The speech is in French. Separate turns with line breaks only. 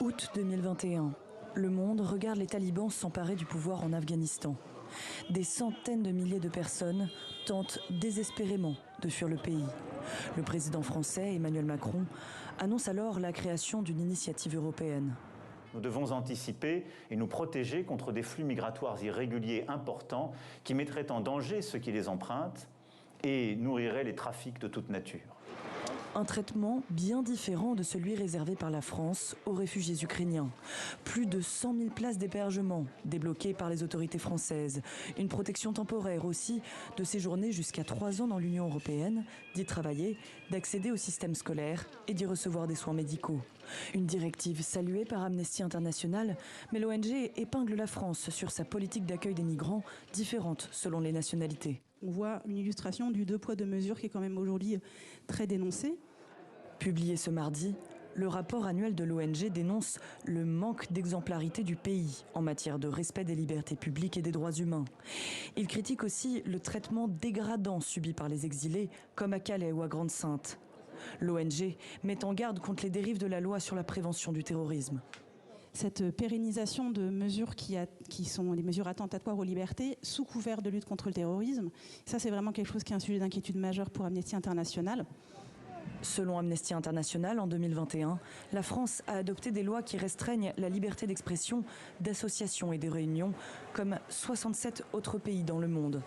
Août 2021. Le monde regarde les talibans s'emparer du pouvoir en Afghanistan. Des centaines de milliers de personnes tentent désespérément de fuir le pays. Le président français, Emmanuel Macron, annonce alors la création d'une initiative européenne.
Nous devons anticiper et nous protéger contre des flux migratoires irréguliers importants qui mettraient en danger ceux qui les empruntent et nourriraient les trafics de toute nature.
Un traitement bien différent de celui réservé par la France aux réfugiés ukrainiens. Plus de 100 000 places d'hébergement débloquées par les autorités françaises. Une protection temporaire aussi de séjourner jusqu'à 3 ans dans l'Union européenne, d'y travailler, d'accéder au système scolaire et d'y recevoir des soins médicaux. Une directive saluée par Amnesty International, mais l'ONG épingle la France sur sa politique d'accueil des migrants différente selon les nationalités.
On voit une illustration du deux poids deux mesures qui est quand même aujourd'hui très dénoncé.
Publié ce mardi, le rapport annuel de l'ONG dénonce le manque d'exemplarité du pays en matière de respect des libertés publiques et des droits humains. Il critique aussi le traitement dégradant subi par les exilés, comme à Calais ou à Grande-Synthe. L'ONG met en garde contre les dérives de la loi sur la prévention du terrorisme.
Cette pérennisation de mesures qui sont des mesures attentatoires aux libertés sous couvert de lutte contre le terrorisme, ça c'est vraiment quelque chose qui est un sujet d'inquiétude majeure pour Amnesty International.
Selon Amnesty International, en 2021, la France a adopté des lois qui restreignent la liberté d'expression, d'association et de réunion, comme 67 autres pays dans le monde.